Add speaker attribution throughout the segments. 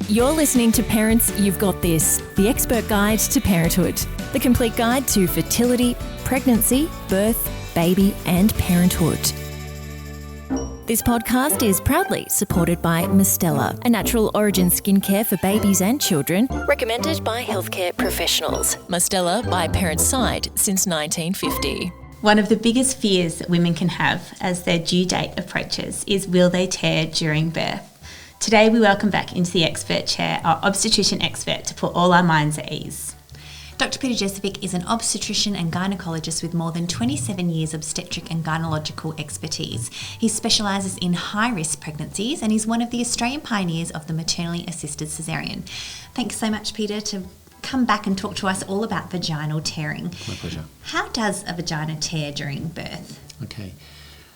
Speaker 1: You're listening to Parents You've Got This, the expert guide to parenthood, the complete guide to fertility, pregnancy, birth, baby and parenthood. This podcast is proudly supported by Mistela, a natural origin skincare for babies and children, recommended by healthcare professionals. Mistela by Parents' Side since 1950.
Speaker 2: One of the biggest fears that women can have as their due date approaches is, will they tear during birth? Today we welcome back into the expert chair our obstetrician expert to put all our minds at ease.
Speaker 3: Dr. Peter Jurcevic is an obstetrician and gynaecologist with more than 27 years obstetric and gynaecological expertise. He specialises in high-risk pregnancies and is one of the Australian pioneers of the Maternally Assisted Cesarean. Thanks so much, Peter, to come back and talk to us all about vaginal tearing.
Speaker 4: My pleasure.
Speaker 3: How does a vagina tear during birth?
Speaker 4: Okay,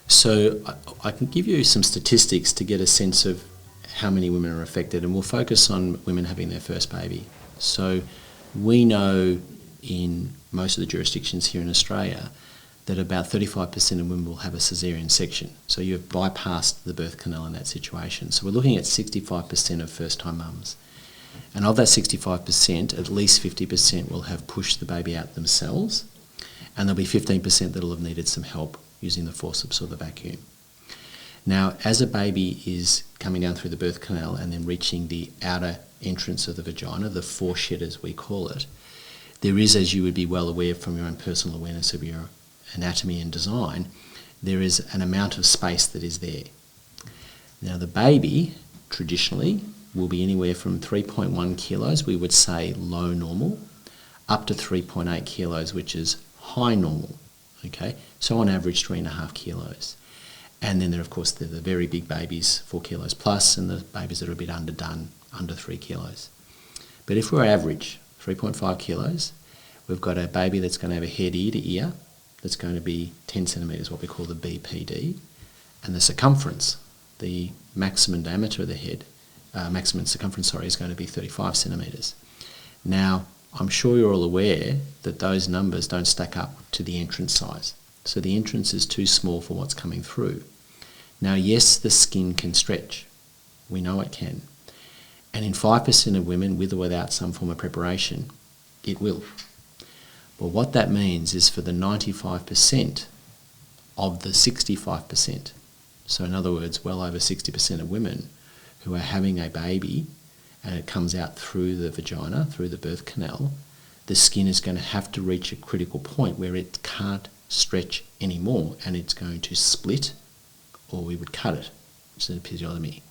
Speaker 4: so I can give you some statistics to get a sense of how many women are affected, and we'll focus on women having their first baby. So we know in most of the jurisdictions here in Australia that about 35% of women will have a caesarean section. So you've bypassed the birth canal in that situation. So we're looking at 65% of first-time mums. And of that 65%, at least 50% will have pushed the baby out themselves, and there'll be 15% that will have needed some help using the forceps or the vacuum. Now, as a baby is coming down through the birth canal and then reaching the outer entrance of the vagina, the foreshed as we call it, there is, as you would be well aware from your own personal awareness of your anatomy and design, there is an amount of space that is there. Now, the baby, traditionally, will be anywhere from 3.1 kilos, we would say low normal, up to 3.8 kilos, which is high normal, okay? So on average, 3.5 kilos. And then there, of course, the very big babies, 4 kilos plus, and the babies that are a bit underdone, under 3 kilos. But if we're average, 3.5 kilos, we've got a baby that's going to have a head ear to ear, that's going to be 10 centimetres, what we call the BPD, and the circumference, the maximum diameter of the head, maximum circumference, is going to be 35 centimetres. Now, I'm sure you're all aware that those numbers don't stack up to the entrance size. So the entrance is too small for what's coming through. Now, yes, the skin can stretch. We know it can. And in 5% of women, with or without some form of preparation, it will. But what that means is for the 95% of the 65%, so in other words, well over 60% of women who are having a baby and it comes out through the vagina, through the birth canal, the skin is going to have to reach a critical point where it can't stretch anymore and it's going to split, or we would cut it, which is an episiotomy.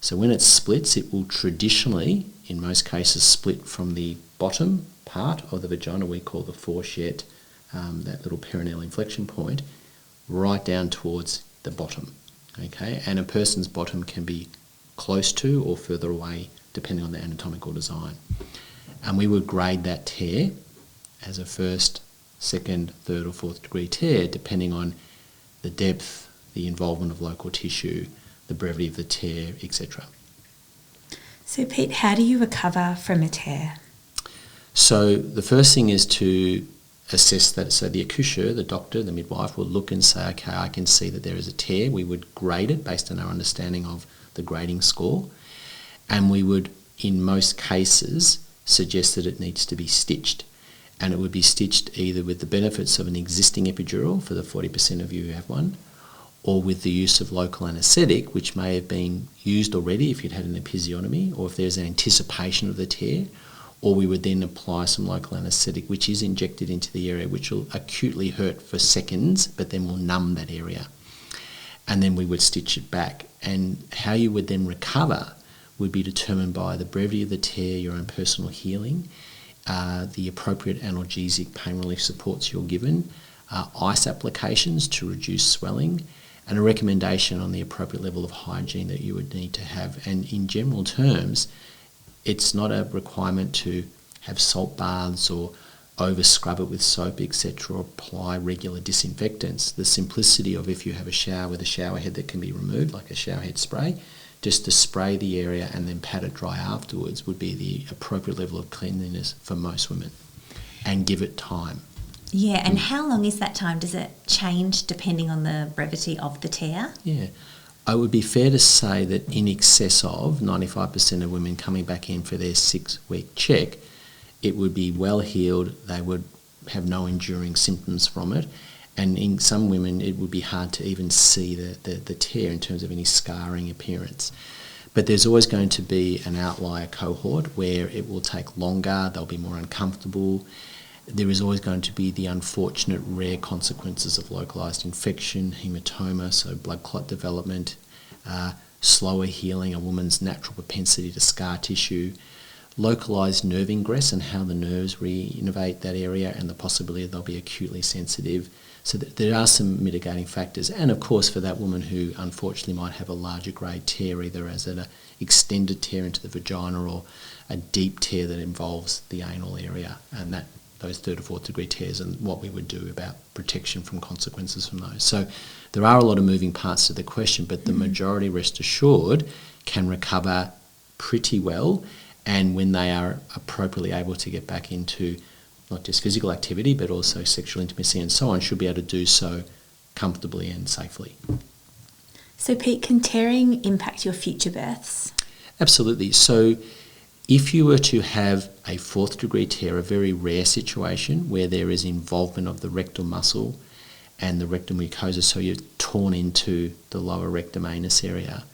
Speaker 4: So when it splits, it will traditionally, in most cases, split from the bottom part of the vagina, we call the foreshed, that little perineal inflection point, right down towards the bottom. Okay, and a person's bottom can be close to or further away, depending on the anatomical design. And we would grade that tear as a first, second, third or fourth degree tear, depending on the depth, the involvement of local tissue, the brevity of the tear, etc.
Speaker 2: So Pete, how do you recover from a tear?
Speaker 4: So the first thing is to assess that. So the accoucheur, the doctor, the midwife will look and say, okay, I can see that there is a tear. We would grade it based on our understanding of the grading score, and we would, in most cases, suggest that it needs to be stitched. And it would be stitched either with the benefits of an existing epidural for the 40% of you who have one, or with the use of local anaesthetic, which may have been used already if you'd had an episiotomy, or if there's an anticipation of the tear, or we would then apply some local anaesthetic, which is injected into the area, which will acutely hurt for seconds, but then will numb that area. And then we would stitch it back. And how you would then recover would be determined by the brevity of the tear, your own personal healing, the appropriate analgesic pain relief supports you're given, ice applications to reduce swelling, and a recommendation on the appropriate level of hygiene that you would need to have. And in general terms, it's not a requirement to have salt baths or over scrub it with soap, etc., or apply regular disinfectants. The simplicity of, if you have a shower with a shower head that can be removed, like a shower head spray, just to spray the area and then pat it dry afterwards would be the appropriate level of cleanliness for most women, and give it time.
Speaker 3: Yeah, and how long is that time? Does it change depending on the brevity of the tear?
Speaker 4: Yeah. it would be fair to say that in excess of 95% of women coming back in for their 6-week check, it would be well healed, they would have no enduring symptoms from it, and in some women it would be hard to even see the tear in terms of any scarring appearance. But there's always going to be an outlier cohort where it will take longer, they'll be more uncomfortable. There is always going to be the unfortunate rare consequences of localised infection, haematoma, so blood clot development, slower healing, a woman's natural propensity to scar tissue, localised nerve ingress and how the nerves re-innervate that area, and the possibility they'll be acutely sensitive. So there are some mitigating factors. And of course for that woman who unfortunately might have a larger grade tear, either as an extended tear into the vagina or a deep tear that involves the anal area, and that those 3rd or 4th degree tears, and what we would do about protection from consequences from those. So there are a lot of moving parts to the question, but the majority, rest assured, can recover pretty well, and when they are appropriately able to get back into not just physical activity but also sexual intimacy and so on, should be able to do so comfortably and safely.
Speaker 2: So Pete, can tearing impact your future births?
Speaker 4: Absolutely. So if you were to have a 4th degree tear, a very rare situation where there is involvement of the rectal muscle and the rectal mucosa, so you're torn into the lower rectum anus area,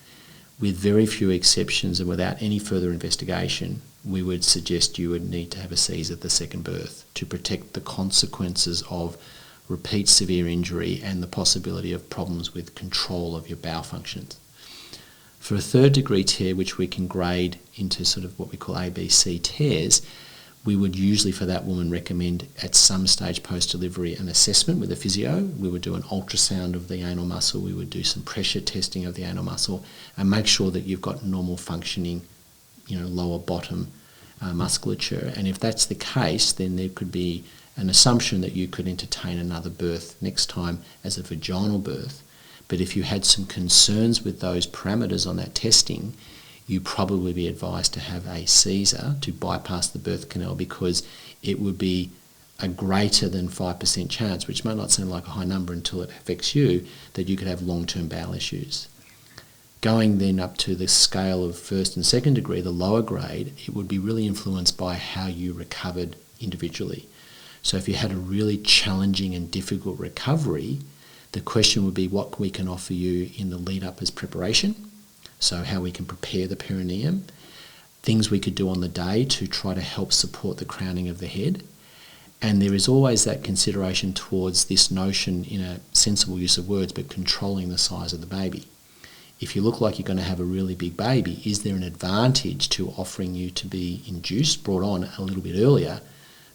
Speaker 4: with very few exceptions and without any further investigation, we would suggest you would need to have a Cs at the second birth to protect the consequences of repeat severe injury and the possibility of problems with control of your bowel functions. For a 3rd degree tear, which we can grade into sort of what we call ABC tears, we would usually for that woman recommend at some stage post-delivery an assessment with a physio. We would do an ultrasound of the anal muscle, we would do some pressure testing of the anal muscle and make sure that you've got normal functioning, lower bottom musculature. And if that's the case, then there could be an assumption that you could entertain another birth next time as a vaginal birth. But if you had some concerns with those parameters on that testing, you probably be advised to have a Caesar to bypass the birth canal, because it would be a greater than 5% chance, which might not sound like a high number until it affects you, that you could have long-term bowel issues. Going then up to the scale of 1st and 2nd degree, the lower grade, it would be really influenced by how you recovered individually. So if you had a really challenging and difficult recovery, the question would be what we can offer you in the lead up as preparation, so how we can prepare the perineum, things we could do on the day to try to help support the crowning of the head. And there is always that consideration towards this notion, in a sensible use of words, but controlling the size of the baby. If you look like you're going to have a really big baby, is there an advantage to offering you to be induced, brought on a little bit earlier,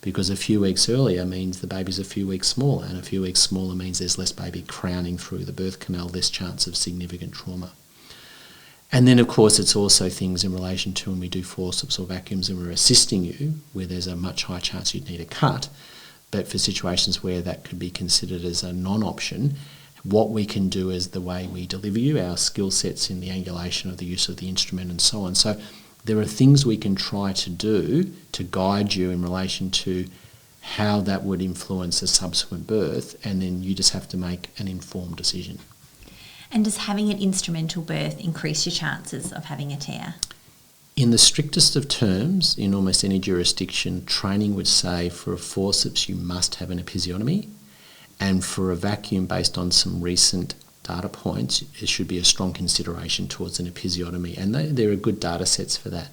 Speaker 4: because a few weeks earlier means the baby's a few weeks smaller, and a few weeks smaller means there's less baby crowning through the birth canal, less chance of significant trauma. And then, of course, it's also things in relation to when we do forceps or vacuums and we're assisting you, where there's a much higher chance you'd need a cut, but for situations where that could be considered as a non-option, what we can do is the way we deliver you, our skill sets in the angulation of the use of the instrument and so on. So there are things we can try to do to guide you in relation to how that would influence a subsequent birth, and then you just have to make an informed decision.
Speaker 3: And does having an instrumental birth increase your chances of having a tear?
Speaker 4: In the strictest of terms, in almost any jurisdiction, training would say for a forceps you must have an episiotomy, and for a vacuum, based on some recent data points, it should be a strong consideration towards an episiotomy, and there are good data sets for that.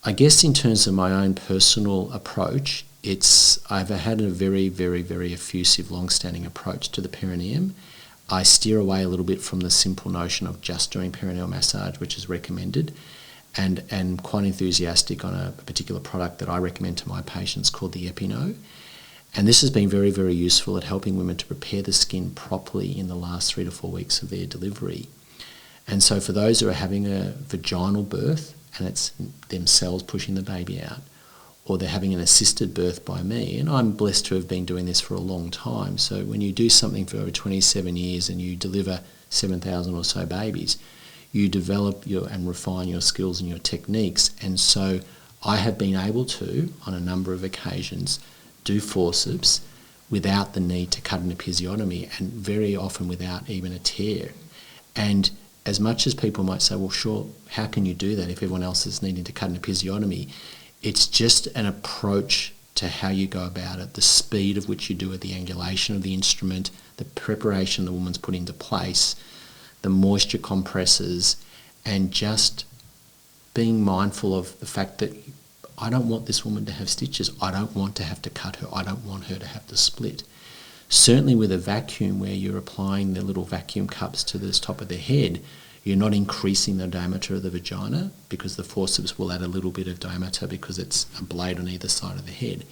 Speaker 4: I guess in terms of my own personal approach, I've had a very, very, very effusive, long-standing approach to the perineum. I steer away a little bit from the simple notion of just doing perineal massage, which is recommended, and quite enthusiastic on a particular product that I recommend to my patients called the Epino. And this has been very, very useful at helping women to prepare the skin properly in the last 3 to 4 weeks of their delivery. And so for those who are having a vaginal birth and it's themselves pushing the baby out, or they're having an assisted birth by me, and I'm blessed to have been doing this for a long time. So when you do something for over 27 years and you deliver 7,000 or so babies, you develop and refine your skills and your techniques. And so I have been able to, on a number of occasions, do forceps without the need to cut an episiotomy, and very often without even a tear. And as much as people might say, well, sure, how can you do that if everyone else is needing to cut an episiotomy? It's just an approach to how you go about it, the speed of which you do it, the angulation of the instrument, the preparation the woman's put into place, the moisture compresses, and just being mindful of the fact that I don't want this woman to have stitches. I don't want to have to cut her. I don't want her to have to split. Certainly with a vacuum where you're applying the little vacuum cups to the top of the head, you're not increasing the diameter of the vagina because the forceps will add a little bit of diameter because it's a blade on either side of the head.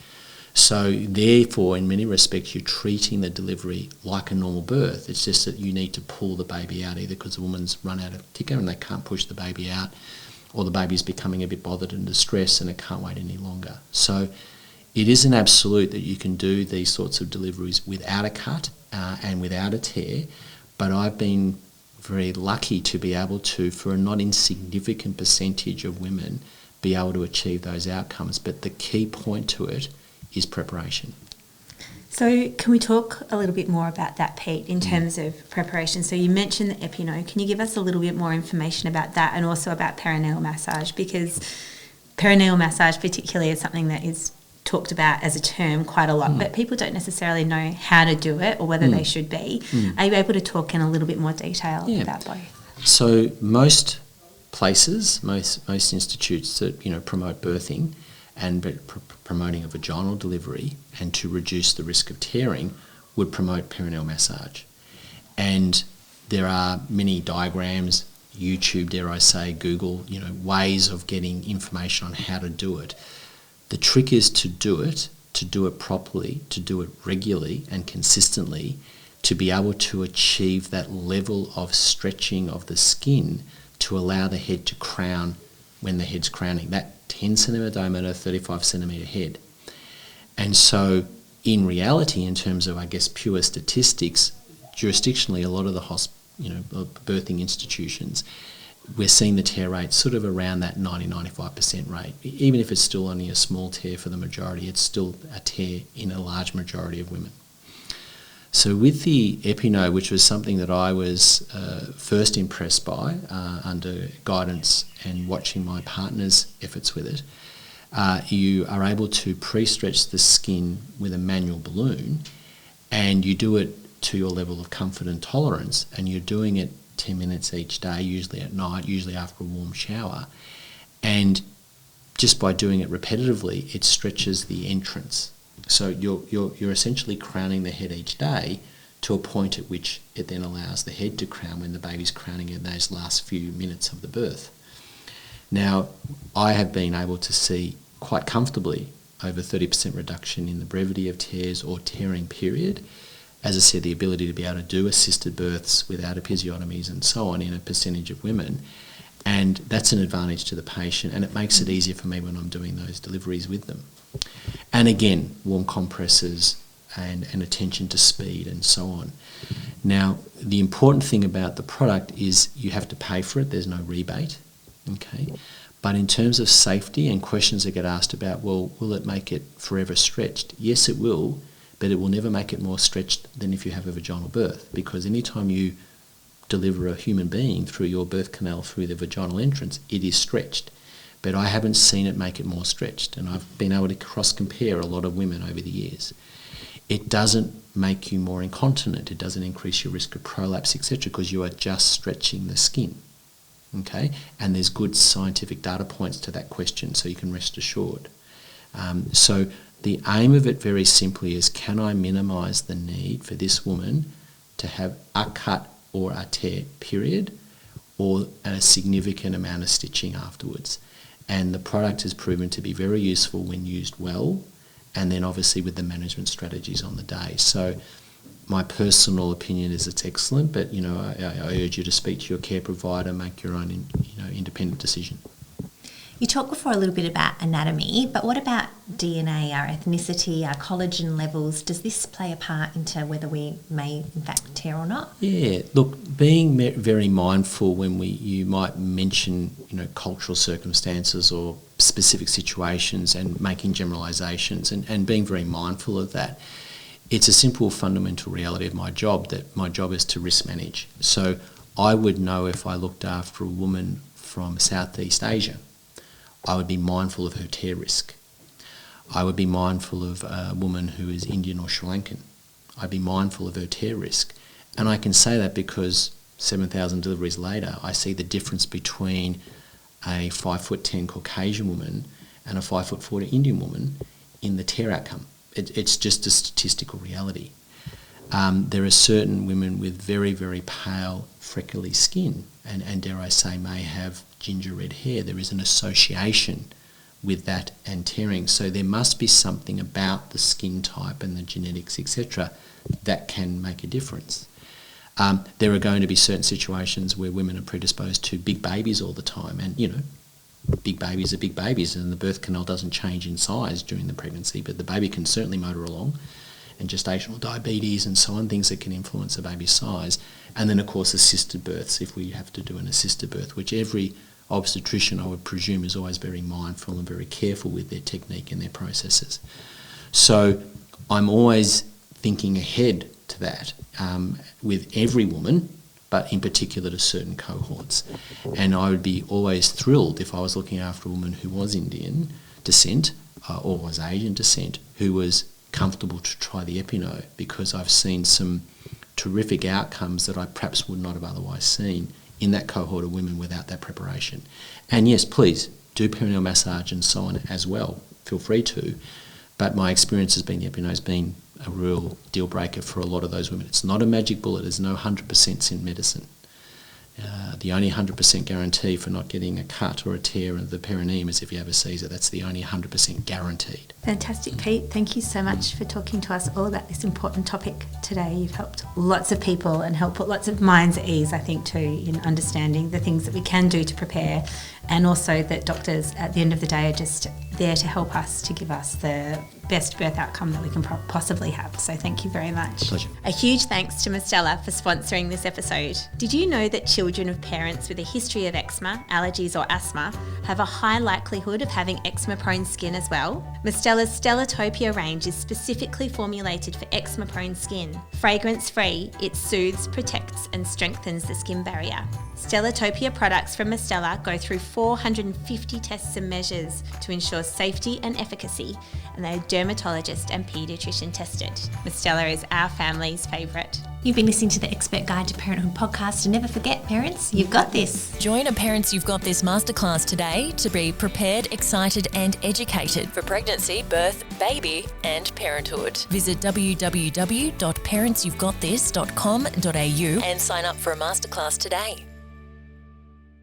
Speaker 4: So therefore, in many respects, you're treating the delivery like a normal birth. It's just that you need to pull the baby out either because the woman's run out of ticker and they can't push the baby out, or the baby's becoming a bit bothered and distressed and it can't wait any longer. So it is an absolute that you can do these sorts of deliveries without a cut and without a tear, but I've been very lucky to be able to, for a not insignificant percentage of women, be able to achieve those outcomes. But the key point to it is preparation.
Speaker 2: So can we talk a little bit more about that, Pete, in terms of preparation? So you mentioned the Epino. Can you give us a little bit more information about that and also about perineal massage? Because perineal massage particularly is something that is talked about as a term quite a lot, but people don't necessarily know how to do it or whether they should be. Are you able to talk in a little bit more detail about both?
Speaker 4: So most places, most institutes that promote birthing and promoting a vaginal delivery and to reduce the risk of tearing would promote perineal massage. And there are many diagrams, YouTube, dare I say, Google, ways of getting information on how to do it. The trick is to do it properly, to do it regularly and consistently, to be able to achieve that level of stretching of the skin to allow the head to crown when the head's crowning. That 10 centimetre diameter, 35 centimetre head. And so in reality, in terms of, I guess, pure statistics, jurisdictionally, a lot of the birthing institutions, we're seeing the tear rate sort of around that 90-95% rate. Even if it's still only a small tear for the majority, it's still a tear in a large majority of women. So with the Epino, which was something that I was first impressed by under guidance and watching my partner's efforts with it, you are able to pre-stretch the skin with a manual balloon, and you do it to your level of comfort and tolerance, and you're doing it 10 minutes each day, usually at night, usually after a warm shower. And just by doing it repetitively, it stretches the entrance. So you're essentially crowning the head each day to a point at which it then allows the head to crown when the baby's crowning in those last few minutes of the birth. Now, I have been able to see quite comfortably over 30% reduction in the brevity of tears or tearing period. As I said, the ability to be able to do assisted births without episiotomies and so on in a percentage of women. And that's an advantage to the patient, and it makes it easier for me when I'm doing those deliveries with them. And again, warm compresses and attention to speed and so on. Now, the important thing about the product is you have to pay for it. There's no rebate, okay? But in terms of safety and questions that get asked about, well, will it make it forever stretched? Yes, it will, but it will never make it more stretched than if you have a vaginal birth, because anytime you deliver a human being through your birth canal through the vaginal entrance, it is stretched. But I haven't seen it make it more stretched, and I've been able to cross-compare a lot of women over the years. It doesn't make you more incontinent, it doesn't increase your risk of prolapse, etc., because you are just stretching the skin, okay? And there's good scientific data points to that question, so you can rest assured. So the aim of it very simply is, can I minimise the need for this woman to have a cut or a tear, period, or a significant amount of stitching afterwards? And the product has proven to be very useful when used well, and then obviously with the management strategies on the day. So my personal opinion is it's excellent, but I urge you to speak to your care provider, make your own independent decision.
Speaker 3: You talked before a little bit about anatomy, but what about DNA, our ethnicity, our collagen levels? Does this play a part into whether we may in fact tear or not? Yeah,
Speaker 4: look, being very mindful when you might mention cultural circumstances or specific situations and making generalisations and being very mindful of that. It's a simple fundamental reality of my job that my job is to risk manage. So I would know if I looked after a woman from Southeast Asia. I would be mindful of her tear risk. I would be mindful of a woman who is Indian or Sri Lankan. I'd be mindful of her tear risk. And I can say that because 7,000 deliveries later, I see the difference between a 5'10" Caucasian woman and a 5'4" Indian woman in the tear outcome. It's just a statistical reality. There are certain women with very, very pale, freckly skin and dare I say may have ginger red hair. There is an association with that and tearing. So there must be something about the skin type and the genetics, etc., that can make a difference. There are going to be certain situations where women are predisposed to big babies all the time, and big babies are big babies, and the birth canal doesn't change in size during the pregnancy, but the baby can certainly motor along, and gestational diabetes and so on, things that can influence a baby's size. And then of course assisted births, if we have to do an assisted birth, which every obstetrician, I would presume, is always very mindful and very careful with their technique and their processes. So I'm always thinking ahead to that with every woman, but in particular to certain cohorts. And I would be always thrilled if I was looking after a woman who was Indian descent or was Asian descent, who was comfortable to try the Epino, because I've seen some terrific outcomes that I perhaps would not have otherwise seen in that cohort of women without that preparation. And yes, please do perineal massage and so on as well. Feel free to. But my experience has been the Epino has been a real deal breaker for a lot of those women. It's not a magic bullet. There's no 100% in medicine. The only 100% guarantee for not getting a cut or a tear of the perineum is if you have a Caesar. That's the only 100% guaranteed.
Speaker 2: Fantastic, Pete. Thank you so much for talking to us all about this important topic today. You've helped lots of people and helped put lots of minds at ease, I think, too, in understanding the things that we can do to prepare, and also that doctors at the end of the day are just there to help us, to give us the best birth outcome that we can possibly have. So thank you very much.
Speaker 4: Pleasure.
Speaker 2: A huge thanks to Mistela for sponsoring this episode. Did you know that children of parents with a history of eczema, allergies or asthma have a high likelihood of having eczema-prone skin as well? Mistela's Stellatopia range is specifically formulated for eczema-prone skin. Fragrance-free, it soothes, protects and strengthens the skin barrier. Stellatopia products from Mistela go through 450 tests and measures to ensure safety and efficacy, and they are dermatologist and paediatrician tested. Mistela is our family's favourite.
Speaker 3: You've been listening to the Expert Guide to Parenthood podcast, and never forget, parents, you've got this.
Speaker 1: Join a Parents You've Got This masterclass today to be prepared, excited and educated for pregnancy, birth, baby and parenthood. Visit www.parentsyou'vegotthis.com.au and sign up for a masterclass today.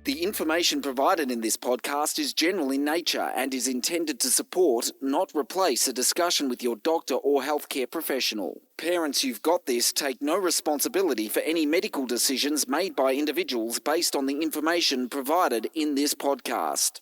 Speaker 5: The information provided in this podcast is general in nature and is intended to support, not replace, a discussion with your doctor or healthcare professional. Parents You've Got This take no responsibility for any medical decisions made by individuals based on the information provided in this podcast.